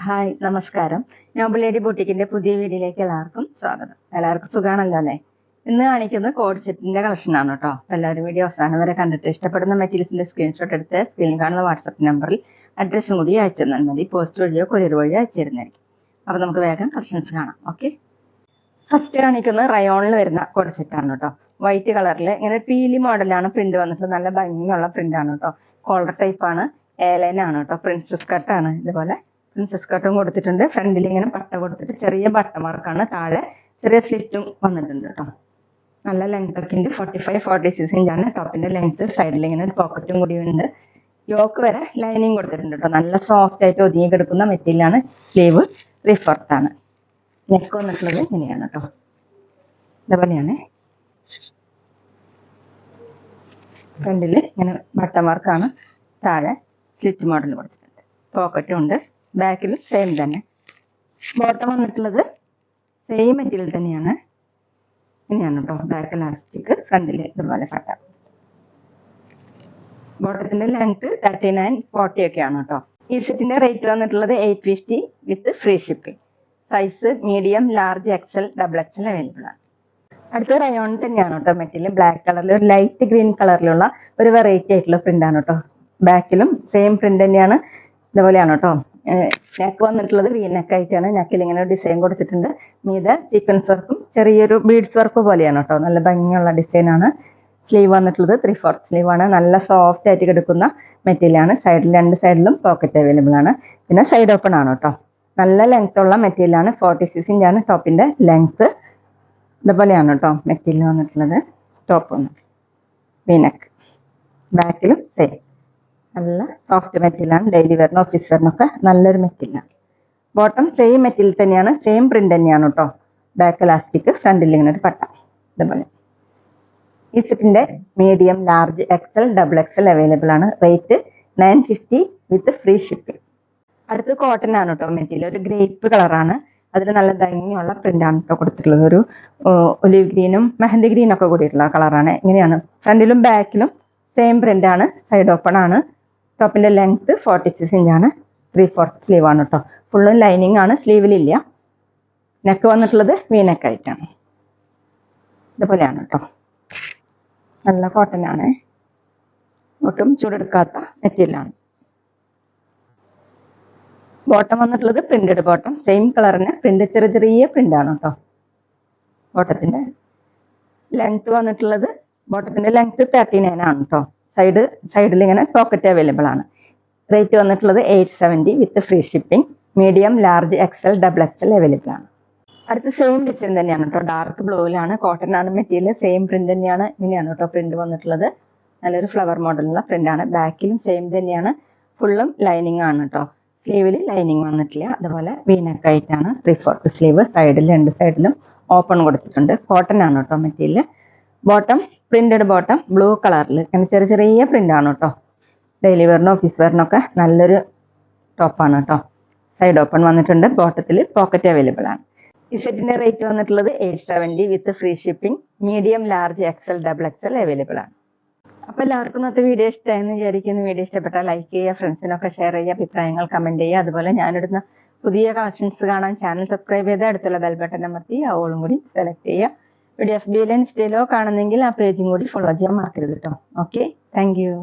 Hi നമസ്കാരം. Noble lady ബൊട്ടിക്കിന്റെ പുതിയ വീഡിയോയിലേക്ക് എല്ലാവർക്കും സ്വാഗതം. എല്ലാവർക്കും സുഖാണല്ലോ അല്ലേ? ഇന്ന് കാണിക്കുന്നത് കോഡ് സെറ്റിന്റെ കളക്ഷൻ ആണ് കേട്ടോ. എല്ലാവരും വീഡിയോ അവസാനം വരെ കണ്ടിട്ട് ഇഷ്ടപ്പെടുന്ന മെറ്റീരിയൽസിന്റെ സ്ക്രീൻഷോട്ട് എടുത്ത് സ്ക്രീനിൽ കാണുന്ന വാട്സ്ആപ്പ് നമ്പറിൽ അഡ്രസ്സും കൂടി അയച്ചു തന്നാൽ മതി. പോസ്റ്റ് വഴിയോ കൊറിയർ വഴിയോ അയച്ചു തരുന്നതായിരിക്കും. അപ്പൊ നമുക്ക് വേഗം കളക്ഷൻസ് കാണാം. ഓക്കെ, ഫസ്റ്റ് കാണിക്കുന്നത് റയോണിൽ വരുന്ന കോഡ് സെറ്റ് ആണ് കേട്ടോ. വൈറ്റ് കളറിൽ ഇങ്ങനെ പീലി മോഡലാണ് പ്രിന്റ് വന്നിട്ട് നല്ല ഭംഗിയുള്ള പ്രിന്റ് ആണ് കേട്ടോ. കോളർ ടൈപ്പ് ആണ്, എയർലൈൻ ആണ് കേട്ടോ. പ്രിൻസസ് കട്ടാണ്. ഇതുപോലെ പ്രിൻസസ് കട്ടും കൊടുത്തിട്ടുണ്ട്. ഫ്രണ്ടിൽ ഇങ്ങനെ പട്ട കൊടുത്തിട്ട് ചെറിയ ബട്ട മാർക്കാണ്. താഴെ ചെറിയ സ്ലിറ്റും വന്നിട്ടുണ്ട് കേട്ടോ. നല്ല ലെങ്ത് ഒക്കെ ഉണ്ട്. 45-46 ഇഞ്ചാണ് ടോപ്പിന്റെ ലെങ്ത്. സൈഡിൽ ഇങ്ങനെ ഒരു പോക്കറ്റും കൂടി ഉണ്ട്. യോക്ക് വരെ ലൈനിങ് കൊടുത്തിട്ടുണ്ട് കേട്ടോ. നല്ല സോഫ്റ്റ് ആയിട്ട് ഒതുങ്ങി കിടക്കുന്ന മെറ്റീരിയലാണ്. സ്ലീവ് 3/4 ആണ്. നെക്ക് വന്നിട്ടുള്ളത് ഇങ്ങനെയാണ് കേട്ടോ. ഇതുപോലെയാണ്. ഫ്രണ്ടിൽ ഇങ്ങനെ ബട്ട മാർക്കാണ്. താഴെ സ്ലിറ്റ് മോഡൽ കൊടുത്തിട്ടുണ്ട്. പോക്കറ്റും ഉണ്ട്. ബാക്കിൽ സെയിം തന്നെ. ബോട്ടം വന്നിട്ടുള്ളത് സെയിം മെറ്റീരിയൽ തന്നെയാണ്. ഇങ്ങനെയാണ് കേട്ടോ. ബാക്ക് ഇലാസ്റ്റിക്, ഫ്രണ്ടിൽ ഇതുപോലെ പട്ട. ബോട്ടത്തിന്റെ ലെങ്ത് 39-40 ഒക്കെയാണ് കേട്ടോ. ഈ സെറ്റിന്റെ റേറ്റ് വന്നിട്ടുള്ളത് 850 with free shipping. Size medium, large, XL, XXL available ആണ്. അടുത്ത റയോൺ തന്നെയാണ് കേട്ടോ. മെറ്റീരിയൽ ബ്ലാക്ക് കളറിൽ ഒരു ലൈറ്റ് ഗ്രീൻ കളറിലുള്ള ഒരു വെറൈറ്റി ആയിട്ടുള്ള പ്രിന്റ് ആണ് കേട്ടോ. ബാക്കിലും സെയിം പ്രിന്റ് തന്നെയാണ്. ഇതുപോലെയാണ് കേട്ടോ. നെക്ക് വന്നിട്ടുള്ളത് വി നെക്ക് ആയിട്ടാണ്. നെക്കിൽ ഇങ്ങനെ ഡിസൈൻ കൊടുത്തിട്ടുണ്ട്. മീതെ സീക്വൻസ് വർക്കും ചെറിയൊരു ബീഡ്സ് വർക്ക് പോലെയാണ് കേട്ടോ. നല്ല ഭംഗിയുള്ള ഡിസൈൻ ആണ്. സ്ലീവ് വന്നിട്ടുള്ളത് 3/4 സ്ലീവ് ആണ്. നല്ല സോഫ്റ്റ് ആയിട്ട് കിടക്കുന്ന മെറ്റീരിയൽ ആണ്. സൈഡിൽ രണ്ട് സൈഡിലും പോക്കറ്റ് അവൈലബിൾ ആണ്. പിന്നെ സൈഡ് ഓപ്പൺ ആണ് കേട്ടോ. നല്ല ലെങ്ത് ഉള്ള മെറ്റീരിയൽ ആണ്. 46 ഇഞ്ചാണ് ടോപ്പിന്റെ ലെങ്ത്. ഇതുപോലെയാണ് കേട്ടോ മെറ്റീരിയൽ വന്നിട്ടുള്ളത്. ടോപ്പ് വന്നിട്ട് വി നെക്ക്. ബാക്കിലും സെയിം നല്ല സോഫ്റ്റ് മെറ്റീരിയലാണ്. ഡെയിലി വെയറിനും ഓഫീസ് വെയറിനൊക്കെ നല്ലൊരു മെറ്റീരിയലാണ്. ബോട്ടം സെയിം മെറ്റീരിയൽ തന്നെയാണ്. സെയിം പ്രിന്റ് തന്നെയാണ് കേട്ടോ. ബാക്ക് ഇലാസ്റ്റിക്, ഫ്രണ്ടിൽ ഇങ്ങനെ ഒരു പട്ട. ഇതുപോലെ. ഈ സെറ്റിന്റെ medium, large, XL, XXL available ആണ്. Rate 950 with free shipping. അടുത്ത് കോട്ടൺ ആണ് കേട്ടോ മെറ്റീരിയൽ. ഒരു ഗ്രേപ്പ് കളറാണ്. അതിൽ നല്ല ഭംഗിയുള്ള പ്രിന്റ് ആണ് കേട്ടോ കൊടുത്തിട്ടുള്ളത്. ഒരു ഒലിവ് ഗ്രീനും മെഹന്തി ഗ്രീനും ഒക്കെ കൂടിയിട്ടുള്ള കളറാണ്. ഇങ്ങനെയാണ്. ഫ്രണ്ടിലും ബാക്കിലും സെയിം പ്രിന്റ് ആണ്. സൈഡ് ഓപ്പൺ ആണ്. ടോപ്പിന്റെ ലെങ്ത് 46 ഇഞ്ചാണ്. 3/4 സ്ലീവ് ആണ് കേട്ടോ. ഫുള്ളും ലൈനിങ് ആണ്. സ്ലീവിലില്ല. നെക്ക് വന്നിട്ടുള്ളത് വി നെക്ക് ആയിട്ടാണ്. ഇതുപോലെയാണ് കേട്ടോ. നല്ല കോട്ടൺ ആണ്. ഒട്ടും ചൂടെടുക്കാത്ത മെറ്റീരിയലാണ്. ബോട്ടം വന്നിട്ടുള്ളത് പ്രിന്റഡ് ബോട്ടം. സെയിം കളറിന് പ്രിന്റ് ചെറിയ പ്രിന്റ് ആണ് കേട്ടോ. ബോട്ടത്തിന്റെ ലെങ്ത് വന്നിട്ടുള്ളത് ബോട്ടത്തിന്റെ ലെങ്ത് 39 ആണ് കേട്ടോ. സൈഡിൽ ഇങ്ങനെ പോക്കറ്റ് അവൈലബിൾ ആണ്. റേറ്റ് വന്നിട്ടുള്ളത് 870 with free shipping. Medium, large, XL, XXL available ആണ്. അടുത്ത സെയിം ഡിസൈൻ തന്നെയാണ് കേട്ടോ. ഡാർക്ക് ബ്ലൂവിലാണ്. കോട്ടൺ ആണ് മെറ്റീരിയൽ. സെയിം പ്രിന്റ് തന്നെയാണ്. ഇങ്ങനെയാണ് കേട്ടോ പ്രിന്റ് വന്നിട്ടുള്ളത്. നല്ലൊരു ഫ്ലവർ മോഡലുള്ള പ്രിന്റ് ആണ്. ബാക്കിലും സെയിം തന്നെയാണ്. ഫുള്ളും ലൈനിങ് ആണ് കേട്ടോ. സ്ലീവിൽ ലൈനിങ് വന്നിട്ടില്ല. അതുപോലെ വി നെക്ക് ആയിട്ടാണ്. 3/4 സ്ലീവ്. സൈഡിൽ രണ്ട് സൈഡിലും ഓപ്പൺ കൊടുത്തിട്ടുണ്ട്. കോട്ടൺ ആണ് കേട്ടോ material. Bottom printed bottom blue കളറിൽ അങ്ങനെ ചെറിയ പ്രിന്റ് ആണ് കേട്ടോ. ഡെയിലി വെയറിനും ഓഫീസ് വെയറിനൊക്കെ നല്ലൊരു ടോപ്പാണ് കേട്ടോ. സൈഡ് ഓപ്പൺ വന്നിട്ടുണ്ട്. ബോട്ടത്തിൽ പോക്കറ്റ് അവൈലബിൾ ആണ്. ഈ സെറ്റിന്റെ റേറ്റ് വന്നിട്ടുള്ളത് 870 with free shipping. Medium, large, XL, XXL available ആണ്. അപ്പൊ എല്ലാവർക്കും ഇന്നത്തെ വീഡിയോ ഇഷ്ടമായെന്ന് വിചാരിക്കുന്നു. വീഡിയോ ഇഷ്ടപ്പെട്ടാൽ ലൈക്ക് ചെയ്യുക, ഫ്രണ്ട്സിനൊക്കെ ഷെയർ ചെയ്യുക, അഭിപ്രായങ്ങൾ കമന്റ് ചെയ്യുക. അതുപോലെ ഞാനിടുന്ന പുതിയ കളക്ഷൻസ് കാണാൻ ചാനൽ സബ്സ്ക്രൈബ് ചെയ്ത് അടുത്തുള്ള ബെൽ ബട്ടൺ അമർത്തി ഓളും കൂടി സെലക്ട് ചെയ്യുക. വീഡിയോ FB-യിലോ ഇൻസ്റ്റയിലോ കാണുന്നെങ്കിൽ ആ പേജും കൂടി ഫോളോ ചെയ്യാൻ മറക്കരുത് കേട്ടോ. Okay, thank you.